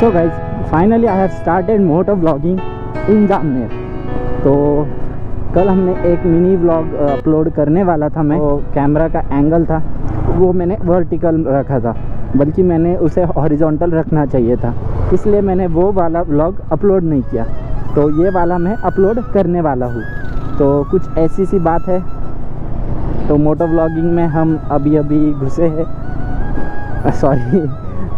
So guys finally I have started moto vlogging in Jamner. तो कल हमने एक मिनी व्लॉग अपलोड करने वाला था। मैं वो कैमरा का एंगल था वो मैंने वर्टिकल रखा था, बल्कि मैंने उसे हॉरिजॉन्टल रखना चाहिए था, इसलिए मैंने वो वाला व्लॉग अपलोड नहीं किया। तो ये वाला मैं अपलोड करने वाला हूँ। तो कुछ ऐसी सी बात है। तो मोटो व्लॉगिंग में हम अभी घुसे हैं, सॉरी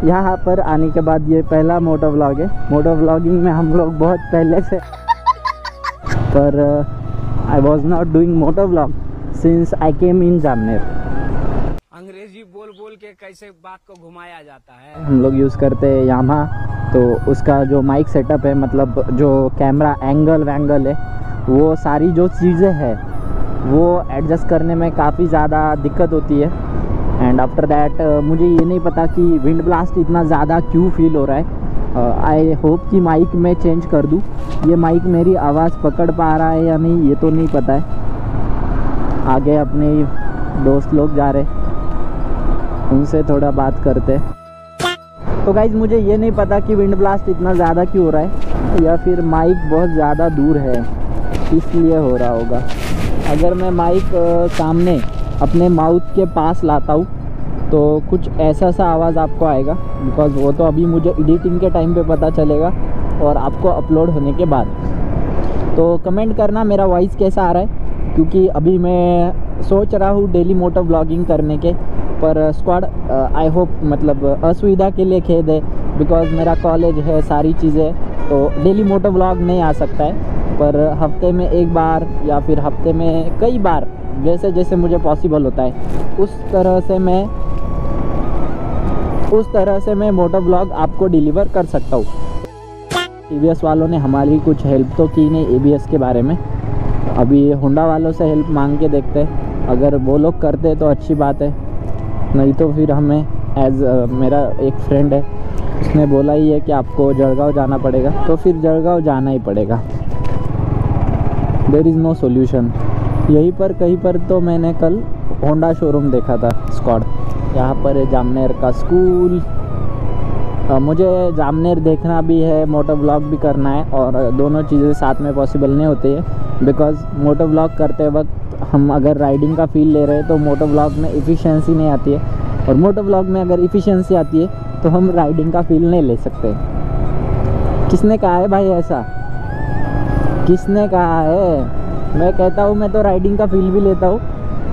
यहाँ पर आने के बाद ये पहला मोटो व्लॉग है। मोटो व्लॉगिंग में हम लोग बहुत पहले से पर I was not doing moto vlog since I came in Jamner. अंग्रेजी बोल बोल के कैसे बात को घुमाया जाता है। हम लोग यूज़ करते हैं यामा, तो उसका जो माइक सेटअप है, मतलब जो कैमरा एंगल वैंगल है, वो सारी जो चीज़ें हैं वो एडजस्ट करने में काफ़ी ज़्यादा दिक्कत होती है। एंड आफ्टर दैट मुझे ये नहीं पता कि विंड ब्लास्ट इतना ज़्यादा क्यों फील हो रहा है। आई होप कि माइक में चेंज कर दूँ। ये माइक मेरी आवाज़ पकड़ पा रहा है या नहीं ये तो नहीं पता है। आगे अपने दोस्त लोग जा रहे, उनसे थोड़ा बात करते। तो गाइज मुझे ये नहीं पता कि विंड ब्लास्ट इतना ज़्यादा क्यों हो रहा है, या फिर माइक बहुत ज़्यादा दूर है इसलिए हो रहा होगा। अगर मैं माइक सामने अपने माउथ के पास लाता हूँ तो कुछ ऐसा सा आवाज़ आपको आएगा, बिकॉज़ वो तो अभी मुझे एडिटिंग के टाइम पे पता चलेगा और आपको अपलोड होने के बाद। तो कमेंट करना मेरा वॉइस कैसा आ रहा है, क्योंकि अभी मैं सोच रहा हूँ डेली मोटो व्लॉगिंग करने के, पर स्क्वाड आई होप मतलब असुविधा के लिए खेद है, बिकॉज़ मेरा कॉलेज है, सारी चीज़ें, तो डेली मोटो व्लॉग नहीं आ सकता है। पर हफ्ते में एक बार या फिर हफ्ते में कई बार, जैसे जैसे मुझे पॉसिबल होता है उस तरह से मैं मोटो व्लॉग आपको डिलीवर कर सकता हूँ। ABS वालों ने हमारी कुछ हेल्प तो की नहीं ABS के बारे में। अभी होंडा वालों से हेल्प मांग के देखते हैं, अगर वो लोग करते तो अच्छी बात है, नहीं तो फिर हमें मेरा एक फ्रेंड है उसने बोला ही है कि आपको जळगांव जाना पड़ेगा, तो फिर जळगांव जाना ही पड़ेगा। There is no solution. यहीं पर कहीं पर तो मैंने कल होंडा शोरूम देखा था स्क्वाड। यहाँ पर है जामनेर का स्कूल। मुझे जामनेर देखना भी है, मोटो व्लॉग भी करना है, और दोनों चीज़ें साथ में पॉसिबल नहीं होती है, बिकॉज़ मोटो व्लॉग करते वक्त हम अगर राइडिंग का फील ले रहे हैं तो मोटो व्लॉग में एफिशिएंसी नहीं आती है, और मोटो व्लॉग में अगर एफिशिएंसी आती है तो हम राइडिंग का फील नहीं ले सकते। किसने कहा है भाई ऐसा? किसने कहा है? मैं कहता हूँ मैं तो राइडिंग का फील भी लेता हूँ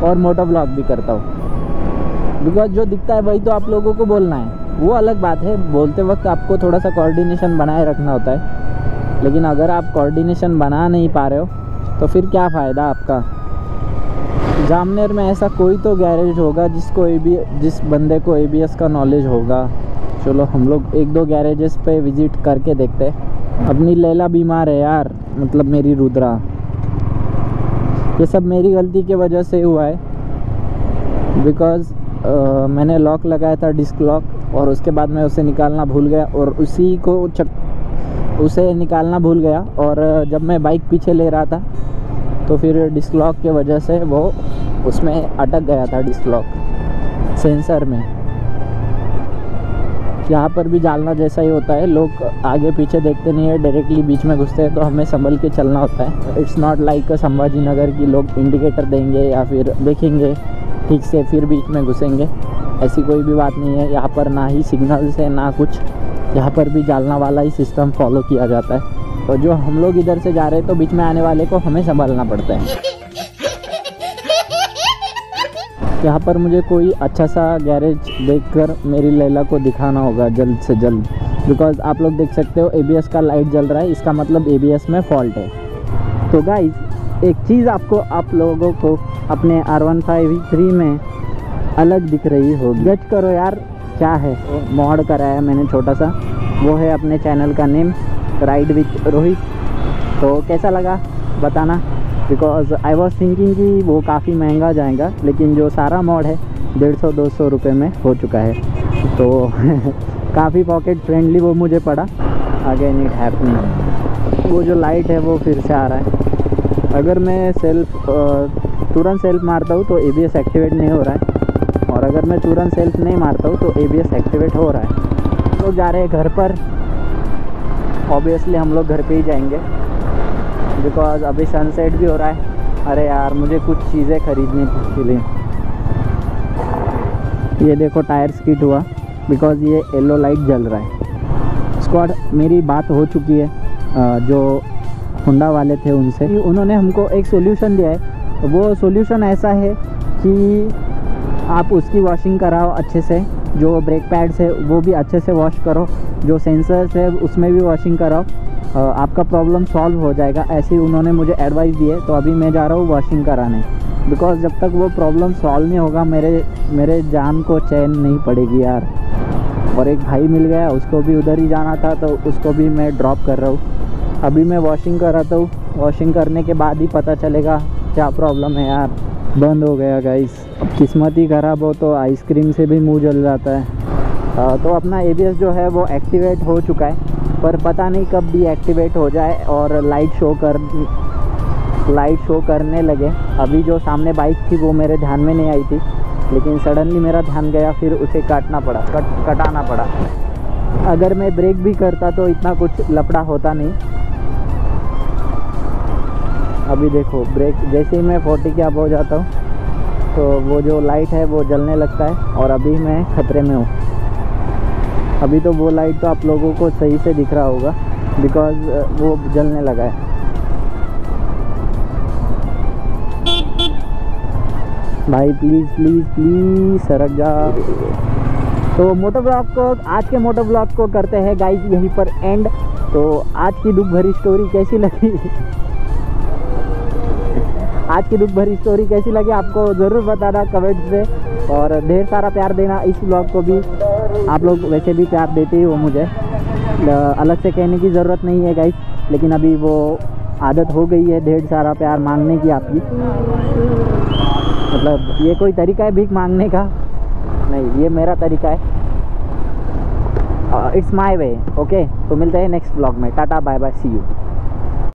और मोटो व्लॉग भी करता हूँ, बिकॉज जो दिखता है वही तो आप लोगों को बोलना है। वो अलग बात है, बोलते वक्त आपको थोड़ा सा कोऑर्डिनेशन बनाए रखना होता है, लेकिन अगर आप कोऑर्डिनेशन बना नहीं पा रहे हो तो फिर क्या फ़ायदा आपका। जामनेर में ऐसा कोई तो गैरेज होगा जिस बंदे को ABS का नॉलेज होगा। चलो हम लोग एक दो गैरेजेस पे विज़िट करके देखते हैं। अपनी लैला बीमार है यार, मतलब मेरी रुद्रा। ये सब मेरी गलती की वजह से हुआ है, बिकॉज़ मैंने लॉक लगाया था, डिस्क लॉक, और उसके बाद मैं उसे निकालना भूल गया, और उसे निकालना भूल गया, और जब मैं बाइक पीछे ले रहा था तो फिर डिस्क लॉक की वजह से वो उसमें अटक गया था, डिस्क लॉक सेंसर में। यहाँ पर भी जालना जैसा ही होता है, लोग आगे पीछे देखते नहीं है, डायरेक्टली बीच में घुसते हैं, तो हमें संभल के चलना होता है। It's not like Sambhaji Nagar की लोग इंडिकेटर देंगे या फिर देखेंगे ठीक से फिर बीच में घुसेंगे, ऐसी कोई भी बात नहीं है। यहाँ पर ना ही सिग्नल से ना कुछ, यहाँ पर भी जालना वाला ही सिस्टम फॉलो किया जाता है। तो जो हम लोग इधर से जा रहे हैं तो बीच में आने वाले को हमें संभालना पड़ता है। यहाँ पर मुझे कोई अच्छा सा गैरेज देखकर मेरी लैला को दिखाना होगा जल्द से जल्द, बिकॉज़ आप लोग देख सकते हो ABS का लाइट जल रहा है, इसका मतलब ABS में फॉल्ट है। तो गाइज एक चीज़ आप लोगों को अपने R15V3 में अलग दिख रही होगी, जज करो यार क्या है। मॉड कराया मैंने छोटा सा, वो है अपने चैनल का नेम, राइड विथ रोहित। तो कैसा लगा बताना, बिकॉज़ आई वॉज थिंकिंग कि वो काफ़ी महंगा जाएगा, लेकिन जो सारा मॉड है 150-200 रुपये में हो चुका है, तो काफ़ी पॉकेट फ्रेंडली वो मुझे पड़ा। अगेन इट हैपनिंग, वो जो लाइट है वो फिर से आ रहा है। अगर मैं तुरंत सेल्फ मारता हूँ तो ABS एक्टिवेट नहीं हो रहा है, और अगर मैं तुरंत सेल्फ नहीं मारता हूँ तो ABS एक्टिवेट हो रहा है। लोग जा रहे हैं घर पर, ऑब्वियसली हम लोग घर पे ही जाएंगे बिकॉज़ अभी सनसेट भी हो रहा है। अरे यार मुझे कुछ चीज़ें खरीदनी थी इसके लिए। ये देखो टायर्स किट हुआ बिकॉज़ ये येलो लाइट जल रहा है। स्क्वाड मेरी बात हो चुकी है जो होंडा वाले थे उनसे, उन्होंने हमको एक सोल्यूशन दिया है। वो सोल्यूशन ऐसा है कि आप उसकी वॉशिंग कराओ अच्छे से, जो ब्रेक पैड्स है वो भी अच्छे से वॉश करो, जो सेंसर्स है उसमें भी वॉशिंग कराओ, आपका प्रॉब्लम सॉल्व हो जाएगा। ऐसे ही उन्होंने मुझे एडवाइस दी है। तो अभी मैं जा रहा हूँ वॉशिंग कराने बिकॉज़ जब तक वो प्रॉब्लम सॉल्व नहीं होगा मेरे जान को चैन नहीं पड़ेगी यार। और एक भाई मिल गया, उसको भी उधर ही जाना था तो उसको भी मैं ड्रॉप कर रहा हूँ। अभी मैं वॉशिंग कराता हूँ, वॉशिंग करने के बाद ही पता चलेगा क्या प्रॉब्लम है यार। बंद हो गया गाइस। किस्मत ही ख़राब हो तो आइसक्रीम से भी मुंह जल जाता है। तो अपना ABS जो है वो एक्टिवेट हो चुका है, पर पता नहीं कब डीएक्टिवेट हो जाए और लाइट शो करने लगे। अभी जो सामने बाइक थी वो मेरे ध्यान में नहीं आई थी, लेकिन सडनली मेरा ध्यान गया, फिर उसे कटाना पड़ा। अगर मैं ब्रेक भी करता तो इतना कुछ लफड़ा होता नहीं। अभी देखो ब्रेक जैसे ही मैं 40 के अब हो जाता हूँ तो वो जो लाइट है वो जलने लगता है और अभी मैं खतरे में हूँ। अभी तो वो लाइट तो आप लोगों को सही से दिख रहा होगा बिकॉज़ वो जलने लगा है। भाई प्लीज़ सरक जा। तो मोटो ब्लॉग को, आज के मोटो ब्लॉग को करते हैं गाइस यहीं पर एंड। तो आज की दुख भरी स्टोरी कैसी लगी आपको ज़रूर बताना कमेंट्स में, और ढेर सारा प्यार देना। इस ब्लॉग को भी आप लोग वैसे भी प्यार देते ही हो मुझे, अलग से कहने की ज़रूरत नहीं है गाइस, लेकिन अभी वो आदत हो गई है ढेर सारा प्यार मांगने की आपकी। मतलब ये कोई तरीका है भीख मांगने का? नहीं, ये मेरा तरीका है। It's my way. ओके, तो मिलते हैं नेक्स्ट ब्लॉग में। Tata bye bye, see you.